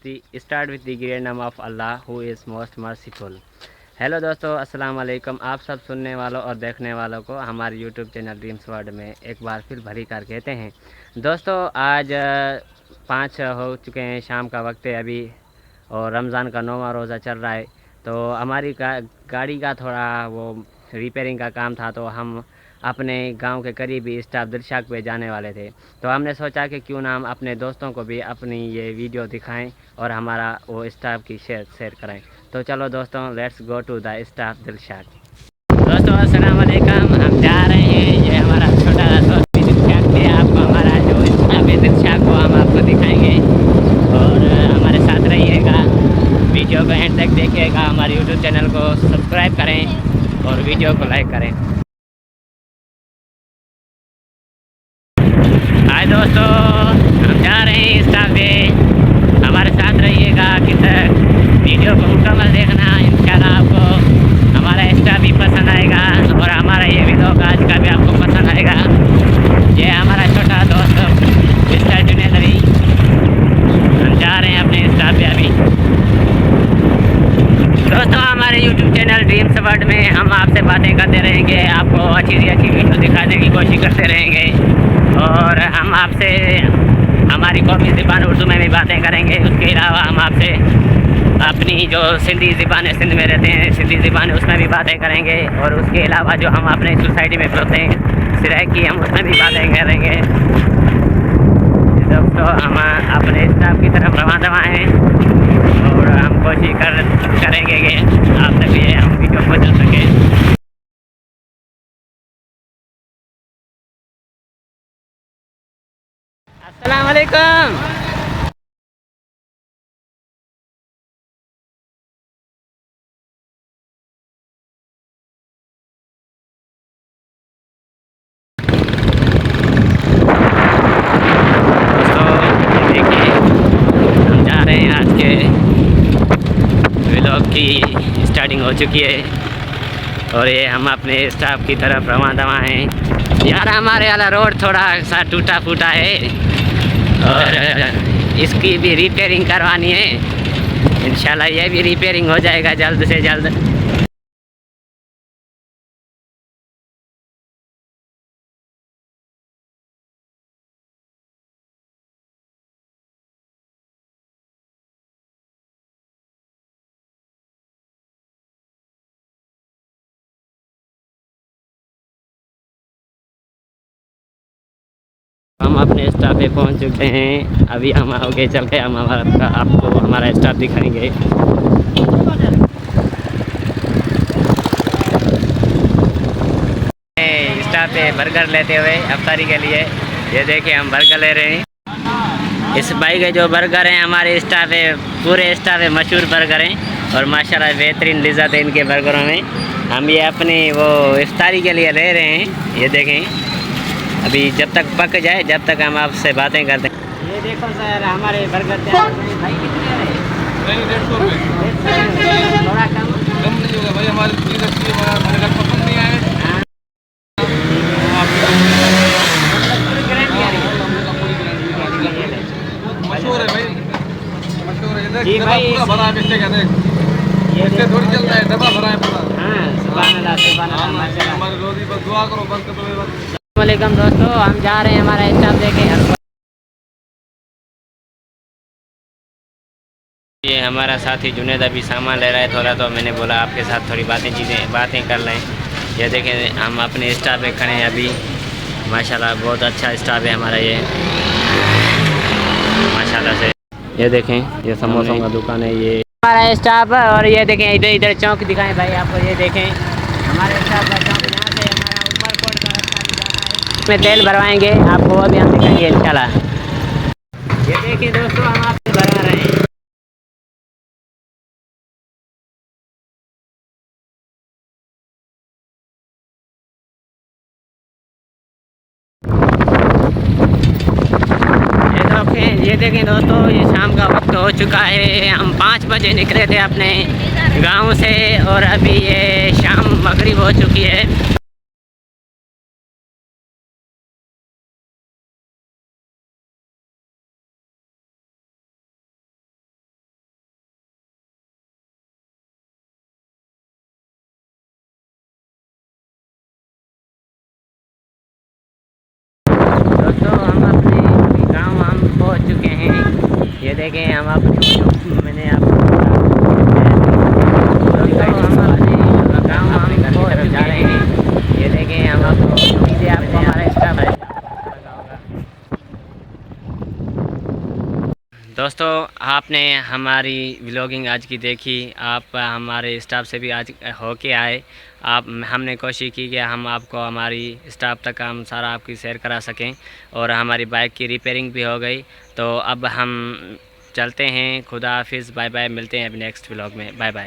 start with the great name of Allah who is most merciful। Hello दोस्तों, अस्सलाम वालेकुम। आप सब सुनने वालों और देखने वालों को हमारे यूट्यूब चैनल ड्रीम्स वर्ल्ड में एक बार फिर भली कार कहते हैं। दोस्तों आज 5 हो चुके हैं, शाम का वक्त है अभी और रमज़ान का 9वां रोज़ा चल रहा है। तो हमारी गाड़ी का थोड़ा वो रिपेयरिंग का काम था, तो हम अपने गांव के करीबी स्टाफ दिलशाद पे जाने वाले थे। तो हमने सोचा कि क्यों ना हम अपने दोस्तों को भी अपनी ये वीडियो दिखाएं और हमारा वो स्टाफ की शेयर करें। तो चलो दोस्तों, let's go to the staff Dilshad. दोस्तों अस्सलाम वालेकुम, हम जा रहे हैं। ये हमारा छोटा दोस्त भी दिलशाद है। आपको हमारा जो स्टाफ है दिलशाद को हम आपको दिखाएंगे और हमारे साथ रहिएगा। वीडियो को एंड तक देखिएगा। हमारे यूट्यूब चैनल को सब्सक्राइब करें और वीडियो को लाइक करें। हाय दोस्तों, हम जा रहे हैं स्टाफ पे, हमारे साथ रहिएगा कि वीडियो को मुकम्मल देखना। इंशाल्लाह आपको हमारा स्टाफ भी पसंद आएगा और हमारा ये व्लॉग आज का भी आपको पसंद आएगा। ये हमारा छोटा दोस्त मिस्टर जुनेद अली, हम जा रहे हैं अपने स्टाफ पे अभी। दोस्तों हमारे यूट्यूब चैनल ड्रीम्स वर्ल्ड में हम आपसे बातें करते रहेंगे, आपको अच्छी से अच्छी वीडियो दिखाने की कोशिश करते रहेंगे और हम आपसे हमारी कौमी ज़बान उर्दू में भी बातें करेंगे। उसके अलावा हम आपसे अपनी जो सिंधी ज़बान है, सिंध में रहते हैं, सिंधी ज़बान है उसमें भी बातें करेंगे और उसके अलावा जो हम अपने सोसाइटी में होते हैं सिराय की, हम उसमें भी बातें करेंगे। दोस्तों हम अपने स्टाफ की तरफ रवाना हैं और हम कोशिश करेंगे कि आप तक ये हम वीडियो पहुँचा सकें। अस्सलाम वालेकुम। आज के व्लॉग की स्टार्टिंग हो चुकी है और ये हम अपने स्टाफ की तरफ रवाना हैं। यार हमारे वाला रोड थोड़ा सा टूटा फूटा है और इसकी भी रिपेयरिंग करवानी है। इंशाल्लाह ये भी रिपेयरिंग हो जाएगा जल्द से जल्द। हम अपने स्टाफ पे पहुंच चुके हैं। अभी हम आगे चल के हम आपको हमारा स्टाफ दिखाएंगे। स्टाफ पे बर्गर लेते हुए अफ्तारी के लिए, ये देखिए हम बर्गर ले रहे हैं। इस भाई के जो बर्गर हैं हमारे स्टाफ है, पूरे स्टाफ है मशहूर बर्गर हैं और माशाल्लाह बेहतरीन लिज़्ज़त है इनके बर्गरों में। हम ये अपनी वो इफ्तारी के लिए ले रहे हैं। ये देखें अभी जब तक पक जाए जब तक हम आपसे बातें करते हैं। ये देखो सर हमारे बर्गर तैयार हो गए। भाई कितने हैं? 150 रुपये। थोड़ा कम नहीं होगा भाई, हमारे चीज़ अच्छी है, हमारे घर पसंद नहीं आए। मशहूर है भाई, मशहूर है। जी भाई पूरा भरा है, इससे कहते हैं ये इससे थोड़ी चलता है, डब्बा भरा है पूरा। हाँ सुभान अल्लाह सुभान अल्लाह। हमारे रोज़ी बस दुआ करो बंद कर दो बस। वालेकुम दोस्तों, हम जा रहे हैं हमारा स्टाफ देखें। ये हमारा साथी जुनेद अभी सामान ले रहा है थोड़ा, तो मैंने बोला आपके साथ थोड़ी बातें कर लें। ये देखें हम अपने स्टाफ पे खड़े हैं अभी। माशाल्लाह बहुत अच्छा स्टाफ है हमारा ये माशाल्लाह से। ये देखें ये समोसों का दुकान है ये हमारा स्टाफ है। और ये देखें इधर इधर चौक दिखाएं भाई आपको। ये देखें हमारे स्टाफ का चौक, यहाँ से हमारा ऊपर कोट का रास्ता भी जाता है। में तेल भरवाएंगे आपको, वो भी हम दिखाएंगे इंशाल्लाह। ये देखिए दोस्तों हम आपसे भरवा रहे हैं। ये देखें दोस्तों, ये शाम का वक्त हो चुका है। हम 5 बजे निकले थे अपने गांव से और अभी ये शाम मगरिब हो चुकी है। देखें हम अपने मैंने आपको जा रहे हैं। ये देखें हम आपको उम्मीद है आपको हमारा स्टाफ है। दोस्तों आपने हमारी व्लॉगिंग आज की देखी, आप हमारे स्टाफ से भी आज होके आए। आप हमने कोशिश की कि हम आपको हमारी स्टाफ तक हम सारा आपकी शेयर करा सकें और हमारी बाइक की रिपेयरिंग भी हो गई। तो अब हम चलते हैं। खुदा हाफिज़, बाय बाय, मिलते हैं अभी नेक्स्ट व्लॉग में। Bye bye.